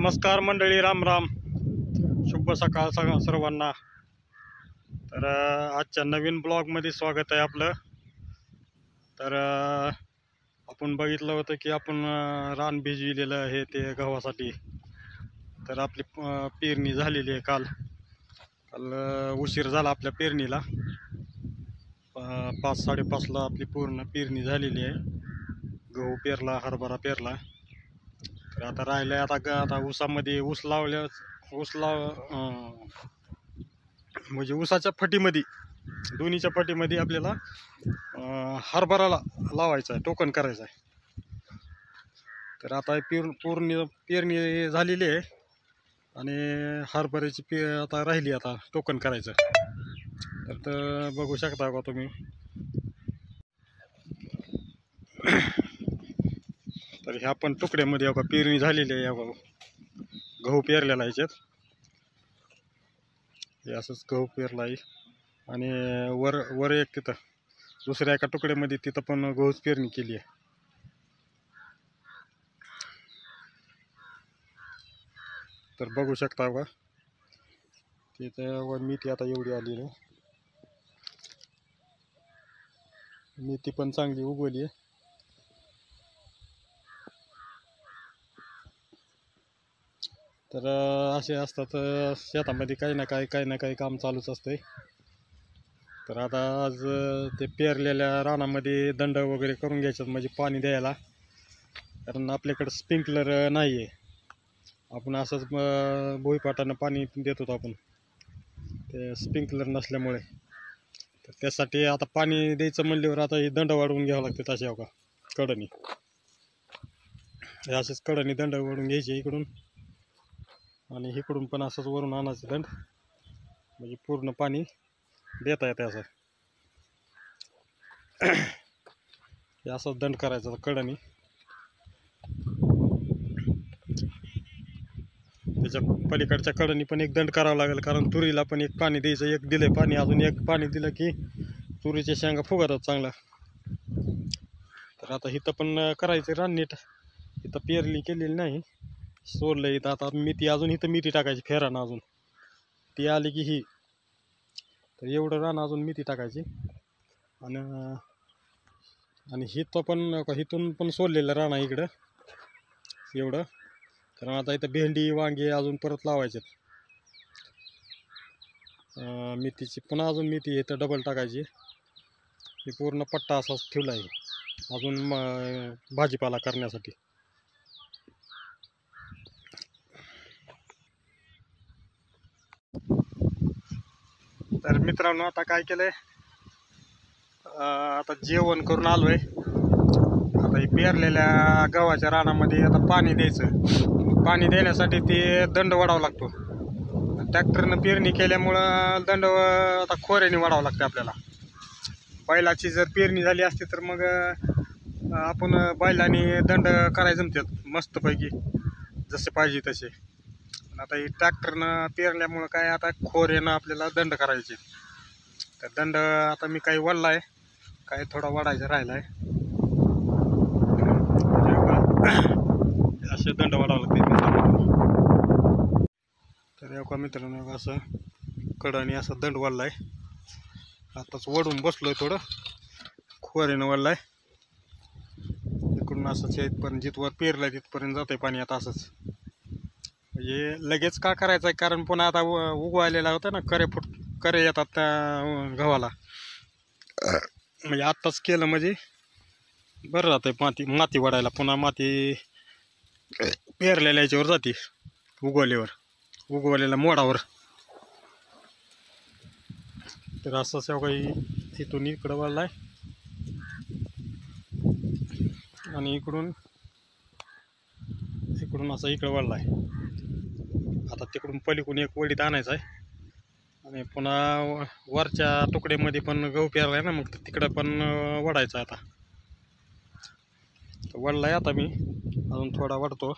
नमस्कार मंडळी, राम राम, शुभ सकाळ सर्वांना. तर आजच्या नवीन ब्लॉगमध्ये स्वागत आहे आपलं. तर आपण बघितलं होतं की आपण रान भिजविलेलं आहे ते गव्हासाठी. तर आपली पेरणी झालेली आहे. काल उशीर झाला आपल्या पेरणीला. 5-5:30ला आपली पूर्ण पेरणी झालेली आहे. गहू पेरला, हरभरा पेरला. तर आता राहिलं आता ऊसामध्ये ऊस म्हणजे ऊसाच्या फटीमध्ये, दोन्हीच्या फटीमध्ये आपल्याला हरभराला लावायचा आहे, टोकन करायचं आहे. तर आता पूर्ण पेरणी झालेली आहे आणि हरभऱ्याची आता राहिली, आता टोकन करायचं. तर बघू शकता का तुम्ही. तर ह्या पण तुकड्यामध्ये बघा पेरणी झालेली आहे. बघा गहू पेरलेला आहे याच्यात. हे असंच गहू पेरला आहे आणि वर एक तिथं दुसऱ्या एका तुकड्यामध्ये तिथं पण गहूच पेरणी केली आहे. तर बघू शकता बघा तिथं मेथी आता एवढी आलेली आहे. मेथी पण चांगली उगवली आहे. तर असे असतात शेतामध्ये काही ना काही काम चालूच असते. तर आता आज ते पेरलेल्या रानामध्ये दंड वगैरे करून घ्यायचं, म्हणजे पाणी द्यायला. कारण आपल्याकडं स्प्रिंकलर नाही आहे. आपण असंच भुईपाटानं पाणी देत होतो आपण, ते स्प्रिंकलर नसल्यामुळे. तर त्यासाठी आता पाणी द्यायचं म्हणल्यावर आता हे दंड वाढवून घ्यावं लागते. तसे हो का कडणी, असेच कडणी दंड वाढवून घ्यायचे इकडून आणि इकडून पण असंच वरून आणायचं दंड, म्हणजे पूर्ण पाणी देता येते. असं हे असंच दंड करायचं कडणी. त्याच्या पलीकडच्या कडनी पण एक दंड करावं लागेल, कारण तुरीला पण एक पाणी द्यायचं. एक दिलं पाणी, अजून एक पाणी दिलं की तुरीच्या शेंगा फुगतात चांगला. तर आता इथं पण करायचं रान नीट. इथं पेरणी केलेली नाही, सोडलं इथं. आता मेथी अजून इथं मेथी टाकायची फेरानं, अजून ती आली की ही. तर एवढं रान अजून मेथी टाकायची. आणि इथून पण सोडलेलं रान आहे इकडं एवढं. कारण आता इथं भेंडी, वांगे अजून परत लावायचे. मेथीची पुन्हा अजून मेथी इथं डबल टाकायची. हे पूर्ण पट्टा असाच ठेवला आहे अजून भाजीपाला करण्यासाठी. तर मित्रांनो, आता काय केलंय, आता जेवण करून आलोय. आता हे पेरलेल्या गव्हाच्या रानामध्ये आता पाणी द्यायचं. पाणी देण्यासाठी ते दंड वाढावा लागतो. ट्रॅक्टरनं पेरणी केल्यामुळं दंड आता खोऱ्याने वाढावं लागतं आपल्याला. बैलाची जर पेरणी झाली असती तर मग आपण बैलाने दंड करायचं जमतात मस्तपैकी, जसे पाहिजे तसे. आता हे ट्रॅक्टरनं पेरल्यामुळं काय, आता खोऱ्यानं आपल्याला दंड करायचे. तर दंड आता मी काही वळला आहे, काही थोडा वाढायचा राहिला आहे. असे दंड वाढावं लागते. तर एका मित्रांनो असं कडनी असं दंड वाढला आहे. आताच वडून बसलोय, थोडं खोऱ्यानं वाढला आहे. इकडून असंच इथपर्यंत, जिथवर पेरलं तिथपर्यंत जाते पाणी. आता असंच म्हणजे लगेच का करायचं आहे, कारण पुन्हा आता उगवायलेला होता ना, करे येतात त्या गव्हाला. म्हणजे आत्ताच केलं म्हणजे बरं राहतंय. माती वाढायला पुन्हा माती पेरलेल्या याच्यावर जाते, उगवलेल्या मोडावर. तर असंच काही इथून इकडं वाढलाय आणि इकडून असं इकडं वाढलाय. आता तिकडून पलीकडून एक वडीत आणायचं आहे आणि पुन्हा वरच्या तुकड्यामध्ये पण गहू पेरलाय ना, मग तिकडं पण वाढायचं आहे. आता वडलाय, आता मी अजून थोडा वाढतो.